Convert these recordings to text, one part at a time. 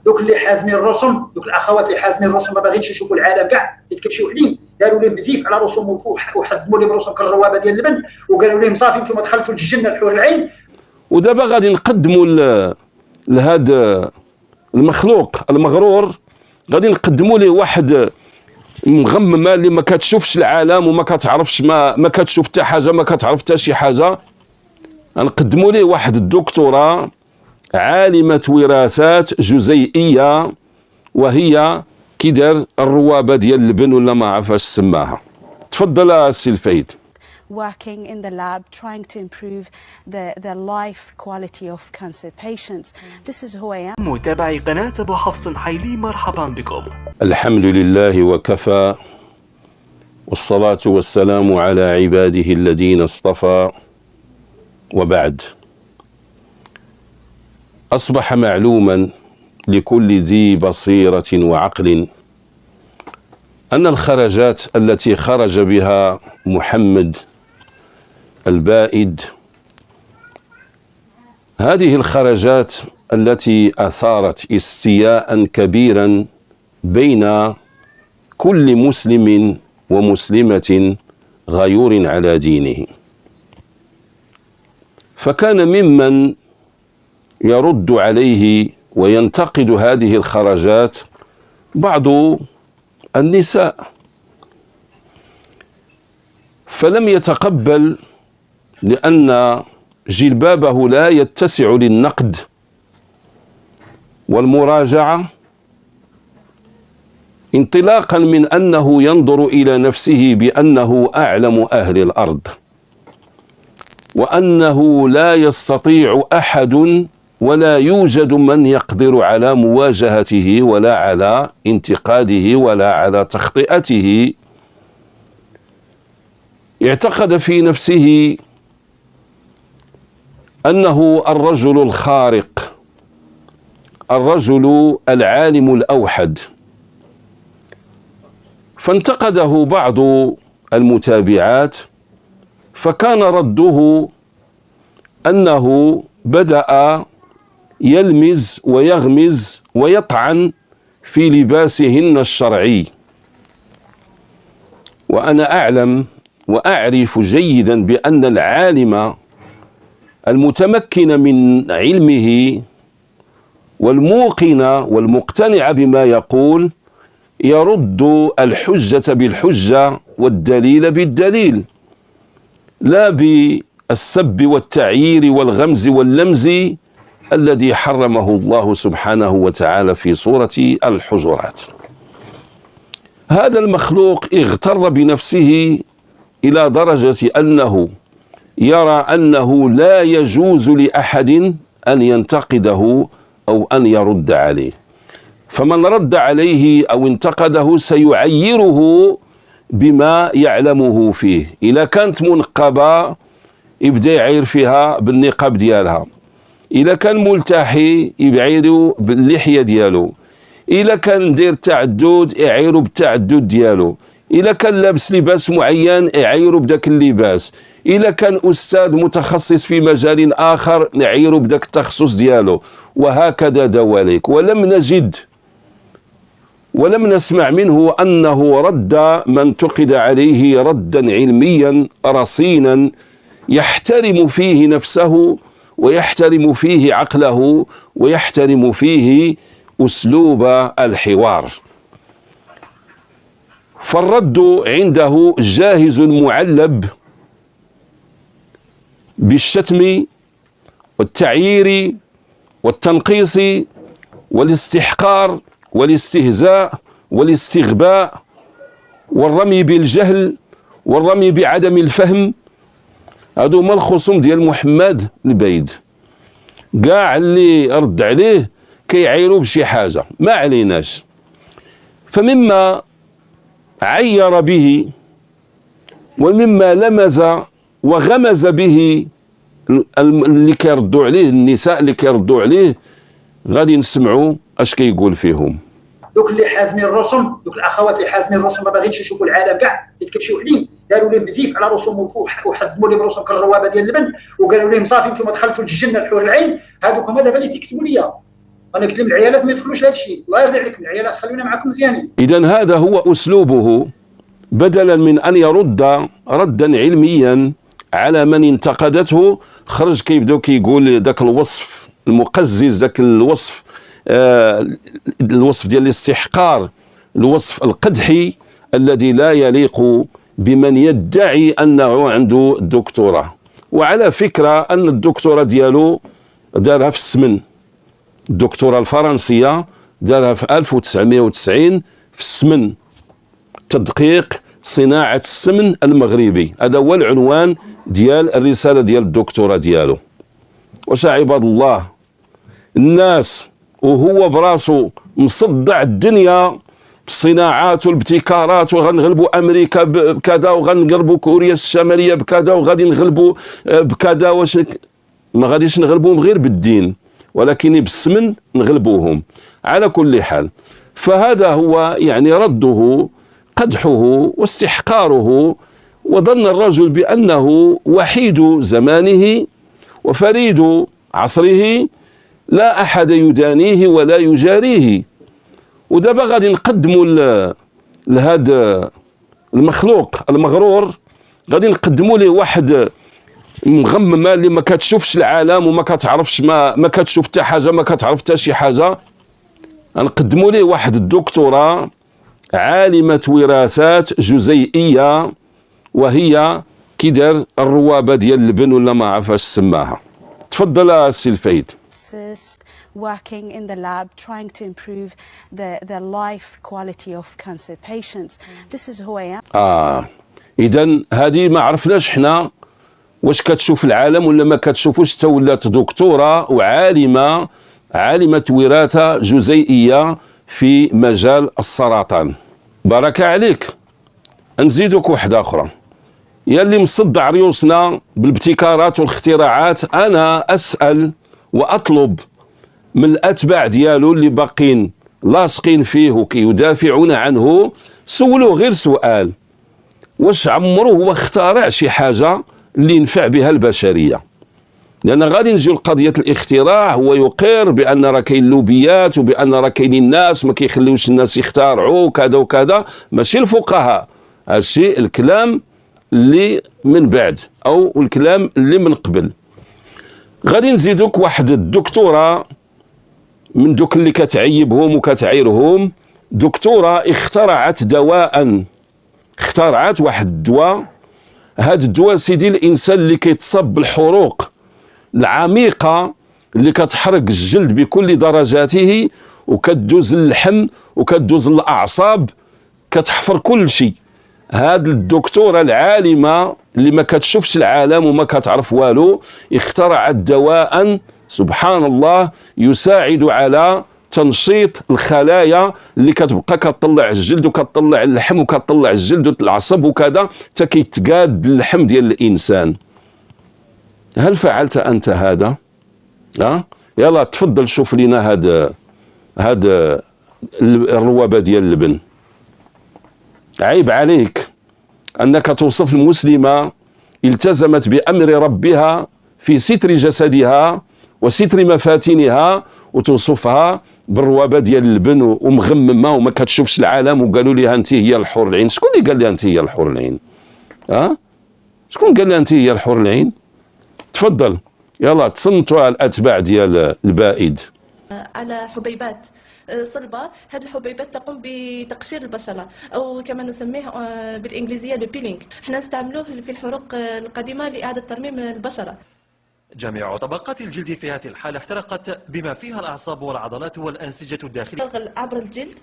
دوك اللي حازمين الرسم، دوك الاخوات اللي حازمين الرسم ما باغينش يشوفوا العالم كاع يتكب شي وحدين، داروا لهم بزيف على رسوم وحزموا لهم رسوم كالروابه ديال اللبن وقالوا لهم صافي نتوما دخلتوا للجنه الحور العين. ودابا غادي نقدموا لهذا المخلوق المغرور، غادي نقدموا ليه واحد مغممه اللي ما كتشوفش العالم وما كتعرفش ما كتشوف حتى حاجه، ما كتعرف حتى شي حاجه. غنقدموا ليه واحد الدكتوره عالمه وراثات جزيئيه، وهي كي دار الروابه ديال اللبن ولا ما عرفاش سماها. تفضل السي الفايد. Working in the lab, trying to improve the life quality of cancer patients. This is who I am. متابعي قناة أبو حفص حيلي، مرحبا بكم. الحمد لله وكفى، والصلاة والسلام على عباده الذين اصطفى، وبعد. أصبح معلوما لكل ذي بصيرة وعقل أن الخرجات التي خرج بها محمد البائد، هذه الخرجات التي أثارت استياء كبيرا بين كل مسلم ومسلمة غيور على دينه، فكان ممن يرد عليه وينتقد هذه الخرجات بعض النساء، فلم يتقبل لأن جلبابه لا يتسع للنقد والمراجعة، انطلاقا من أنه ينظر إلى نفسه بأنه أعلم أهل الأرض، وأنه لا يستطيع أحد ولا يوجد من يقدر على مواجهته ولا على انتقاده ولا على تخطئته. اعتقد في نفسه أنه الرجل الخارق، الرجل العالم الأوحد، فانتقده بعض المتابعات، فكان رده أنه بدأ يلمز ويغمز ويطعن في لباسهن الشرعي. وأنا أعلم وأعرف جيدا بأن العالم المتمكن من علمه والموقن والمقتنع بما يقول يرد الحجة بالحجة والدليل بالدليل، لا بالسب والتعيير والغمز واللمز الذي حرمه الله سبحانه وتعالى في سورة الحجرات. هذا المخلوق اغتر بنفسه إلى درجة أنه يرى أنه لا يجوز لأحد أن ينتقده أو أن يرد عليه، فمن رد عليه أو انتقده سيعيره بما يعلمه فيه. إذا كانت منقبة يبدأ يعير فيها بالنقاب ديالها، إذا كان ملتحي يعيروا باللحية ديالو، إذا كان دير تعدد يعيروا بالتعدد ديالو، إذا كان لابس لباس معين يعيروا بداك اللباس، إذا كان أستاذ متخصص في مجال آخر نعيروا بداك التخصص ديالو، وهكذا دواليك. ولم نسمع منه أنه رد من انتقد عليه ردا علميا رصينا يحترم فيه نفسه ويحترم فيه عقله ويحترم فيه أسلوب الحوار. فالرد عنده جاهز معلب بالشتم والتعيير والتنقيص والاستحقار والاستهزاء والاستغباء والرمي بالجهل والرمي بعدم الفهم. هادو هما الخصوم ديال محمد البايد، كاع اللي رد عليه كيعيروا بشي حاجة، ما عليناش. فمما عير به ومما لمز وغمز به اللي كيردوا عليه، النساء اللي كيردوا عليه، غادي نسمعوا اش كيقول فيهم. دوك اللي حازمين الرسم، دوك الاخوات اللي حازمين الرسم ما باغينش يشوفوا العالم كاع يتكب شي وحدين، داروا لهم بزيف على رسوم وحزموا لهم رسوم كالروابه ديال اللبن وقالوا لهم صافي نتوما دخلتوا للجنه الحور العين. هذوك هما دابا اللي تيكتبوا ليا انا كنت العيالات ما يدخلوش لهذا الشيء، الله يرضي عليكم العيالات خلونا معكم مزيانين. إذن هذا هو أسلوبه، بدلا من أن يرد ردا علميا على من انتقدته، خرج كيبداو كيقول ذاك الوصف المقزز، ذاك الوصف الوصف ديال الاستحقار، الوصف القدحي الذي لا يليق بمن يدعي أنه عنده دكتوراه. وعلى فكرة أن الدكتوراه ديالو دارها في السمن، الدكتوراه الفرنسية دارها في 1990 في السمن، تدقيق صناعة السمن المغربي، هذا هو العنوان ديال الرسالة ديال الدكتوراه ديالو. واش عباد الله الناس وهو براسو مصدع الدنيا بالصناعات والابتكارات، وغنغلبوا امريكا بكذا، وغنغلبوا كوريا الشماليه بكذا، وغادي نغلبوا بكذا، واش ما غاديش نغلبوهم غير بالدين، ولكن بالسمن نغلبوهم. على كل حال، فهذا هو يعني رده، قدحه واستحقاره، وظن الرجل بأنه وحيد زمانه وفريد عصره، لا أحد يدانيه ولا يجاريه. ودابا غادي نقدموا لهذا المخلوق المغرور، غادي نقدموا ليه واحد مغممه اللي ما كتشوفش العالم وما كتعرفش، ما كتشوف حتى حاجه، ما كتعرف حتى شي حاجه. غنقدموا ليه واحد الدكتوراه عالمه وراثات جزيئيه، وهي كي دار الروابه ديال اللبن ولا ما عرفاش سماها. تفضل السي الفايد. Working in the lab, trying to improve the life quality of cancer patients. This is who I am. إذن هذه ما عرفناش حنا واش كتشوف العالم ولا ما كتشوفوش، حتى ولات دكتورة عالمة وراثة جزيئية في مجال السرطان. بركة عليك. نزيدوك واحدة أخرى، يا اللي مصدع ريوسنا بالابتكارات والاختراعات، أنا أسأل وأطلب من الأتباع ديالو اللي باقين لاصقين فيه وكيدافعون عنه، سولوه غير سؤال: واش عمره هو اخترع شي حاجة اللي ينفع بها البشرية؟ لأن غادي نجيو لقضية الاختراع، هو يقر بأن راه كاين لوبيات وبأن راه كاينين الناس ما كيخليوش الناس يخترعوا كذا وكذا، ماشي الفقهاء، هادشي الكلام اللي من بعد أو الكلام اللي من قبل. غادي نزيدوك واحد الدكتورة من دوك اللي كتعيبهم وكتعيرهم، دكتورة اخترعت واحد الدواء. هاد الدواء سيدي الانسان اللي كيتصاب بالحروق العميقة اللي كتحرق الجلد بكل درجاته، وكتدوز اللحم وكتدوز الاعصاب، كتحفر كل شيء. هاد الدكتورة العالمة اللي ما كتشوفش العالم وما كتعرف والو، اخترعت دواء سبحان الله يساعد على تنشيط الخلايا اللي كتبقى كتطلع الجلد وكتطلع اللحم وكتطلع الجلد والعصب وكذا، حتى كيتقاد اللحم ديال الانسان. هل فعلت انت هذا؟ يلا تفضل شوف لنا هاد الروابه ديال اللبن. عيب عليك انك توصف المسلمه التزمت بامر ربها في ستر جسدها وستر مفاتنها، وتوصفها بالروابه ديال اللبن ومغممه وما كتشوفش العالم، وقالوا لها انت هي الحور العين. شكون اللي قال لها انت هي الحور العين؟ شكون قال لها انت هي الحور العين؟ تفضل يلا تصنتوا الاتباع ديال البائد على حبيبات صلبة. هذه الحبيبات تقوم بتقشير البشرة، أو كما نسميه بالإنجليزية البيلينج. احنا نستعملوه في الحروق القديمة لإعادة ترميم البشرة. جميع طبقات الجلد في هذه الحالة احترقت، بما فيها الأعصاب والعضلات والأنسجة الداخلية. عبر الجلد،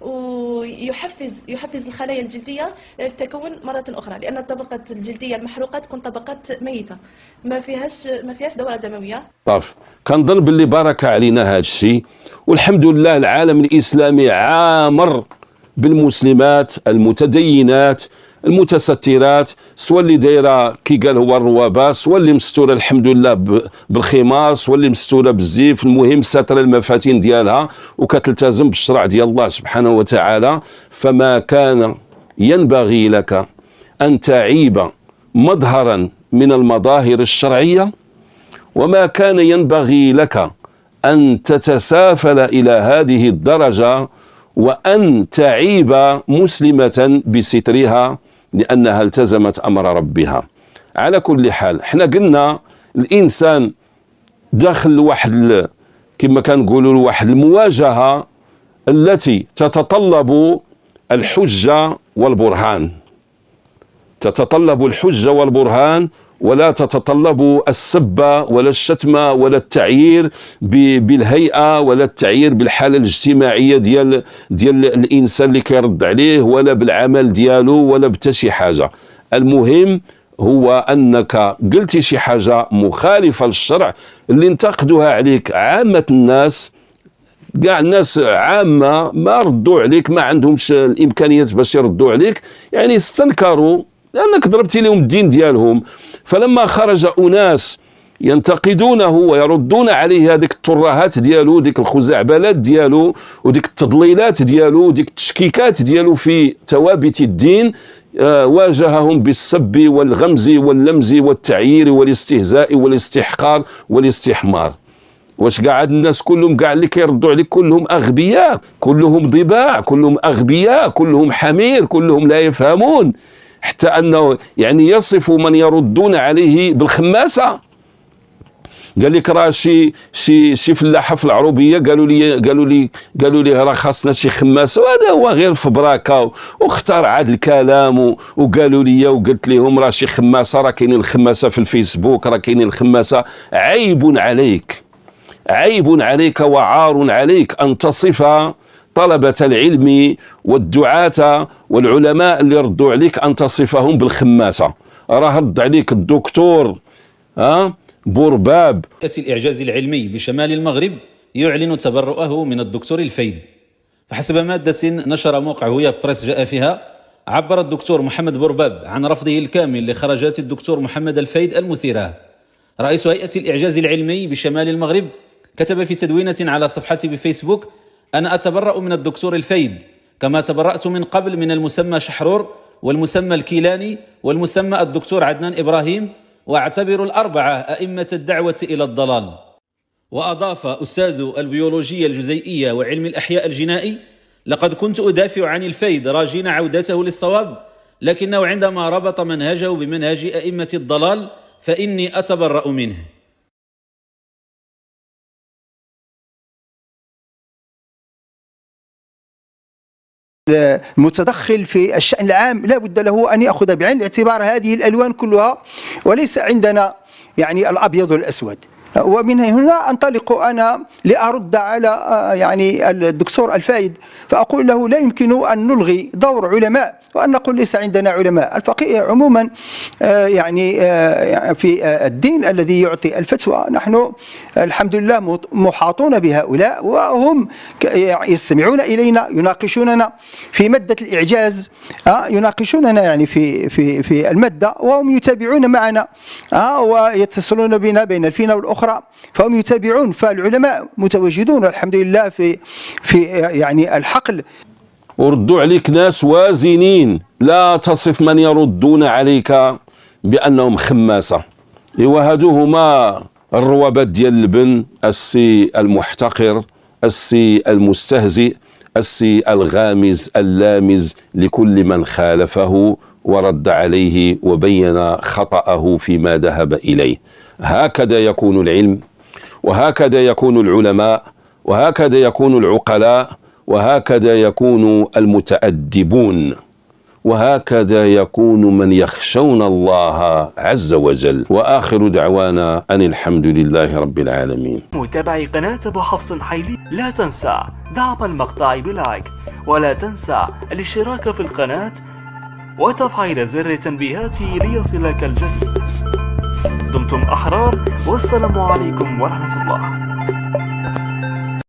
ويحفز الخلايا الجلدية للتكون مرة أخرى، لأن الطبقة الجلدية المحروقة تكون طبقات ميتة ما فيهاش دورة دموية. طاف كنظن باللي بركة علينا هذا الشيء، والحمد لله العالم الإسلامي عامر بالمسلمات المتدينات المتسترات، سواء اللي دايره كي قال هو الروابه، سواء اللي مستوره الحمد لله بالخمار، سواء اللي مستوره بالزيف، المهم ستر المفاتن ديالها وكتلتزم بالشرع ديال الله سبحانه وتعالى. فما كان ينبغي لك أن تعيب مظهرا من المظاهر الشرعية، وما كان ينبغي لك أن تتسافل إلى هذه الدرجة وأن تعيب مسلمة بسترها لأنها التزمت أمر ربها. على كل حال احنا قلنا الإنسان داخل واحد كما كنقولوا واحد المواجهة التي تتطلب الحجة والبرهان، تتطلب الحجة والبرهان، ولا تتطلب السب ولا الشتم ولا التعيير بالهيئة ولا التعيير بالحالة الاجتماعية ديال الإنسان اللي كيرد عليه، ولا بالعمل ديالو ولا بتا شي حاجة. المهم هو أنك قلتي شي حاجة مخالفة للشرع اللي انتقدوها عليك عامة الناس، كاع الناس عامة ما ردوا عليك، ما عندهمش الإمكانيات باش يردوا عليك، يعني استنكروا لأنك ضربتي لهم الدين ديالهم. فلما خرج أناس ينتقدونه ويردون عليه هذيك الترهات ديالو، ديك الخزعبلات ديالو، وديك التضليلات ديالو، وديك التشكيكات ديالو في ثوابت الدين، واجههم بالسب والغمز واللمز والتعيير والاستهزاء والاستحقار والاستحمار. واش قاعد الناس كلهم كاع اللي كيردوا عليك كلهم أغبياء، كلهم ضباع، كلهم أغبياء، كلهم حمير، كلهم لا يفهمون، حتى أنه يعني يصف من يردون عليه بالخماسة. قال لك راه شي فلاحه في العروبيه قالوا لي راه خاصنا شي خماسه، وهذا هو غير فبراكه، واختار عاد الكلام وقالوا لي وقلت لهم راه شي خماسه، راه كاينين الخماسه في الفيسبوك، راه كاينين الخماسه. عيب عليك، عيب عليك وعار عليك أن تصف طلبة العلم والدعاة والعلماء اللي ردوا عليك أن تصفهم بالخماسة. راه رد عليك الدكتور بورباب الإعجاز العلمي بشمال المغرب يعلن تبرؤه من الدكتور الفيد. فحسب مادة نشر موقع هوية بريس جاء فيها، عبر الدكتور محمد بورباب عن رفضه الكامل لخرجات الدكتور محمد الفيد المثيرة. رئيس هيئة الإعجاز العلمي بشمال المغرب كتب في تدوينة على صفحته بفيسبوك: أنا أتبرأ من الدكتور الفيد كما تبرأت من قبل من المسمى شحرور والمسمى الكيلاني والمسمى الدكتور عدنان إبراهيم، وأعتبر الأربعة أئمة الدعوة إلى الضلال. وأضاف أستاذ البيولوجيا الجزيئية وعلم الأحياء الجنائي: لقد كنت أدافع عن الفيد راجين عودته للصواب، لكنه عندما ربط منهجه بمنهج أئمة الضلال فإني أتبرأ منه. المتدخل في الشأن العام لا بد له أن يأخذ بعين الاعتبار هذه الألوان كلها، وليس عندنا يعني الأبيض والأسود. ومن هنا أنطلق أنا لأرد على يعني الدكتور الفايد، فأقول له لا يمكن أن نلغي دور علماء وأن نقول ليس عندنا علماء. الفقيه عموما يعني في الدين الذي يعطي الفتوى نحن الحمد لله محاطون بهؤلاء، وهم يستمعون إلينا، يناقشوننا في مادة الإعجاز، يناقشوننا يعني في المادة، وهم يتابعون معنا ويتصلون بنا بين الفينة والأخرى، فهم يتابعون. فالعلماء متواجدون الحمد لله في يعني الحقل. وردوا عليك ناس وازنين، لا تصف من يردون عليك بأنهم خماسة. وهادو هما الروابط ديال اللبن: السي المحتقر، السي المستهزئ، السي الغامز اللامز لكل من خالفه ورد عليه وبين خطأه فيما ذهب إليه. هكذا يكون العلم، وهكذا يكون العلماء، وهكذا يكون العقلاء، وهكذا يكون المتأدبون، وهكذا يكون من يخشون الله عز وجل. وآخر دعوانا أن الحمد لله رب العالمين. متابعي قناة أبو حفص حيلي، لا تنسى دعم المقطع بلايك، ولا تنسى الاشتراك في القناة وتفعيل زر التنبيهات ليصلك الجديد. دمتم أحرار، والسلام عليكم ورحمة الله.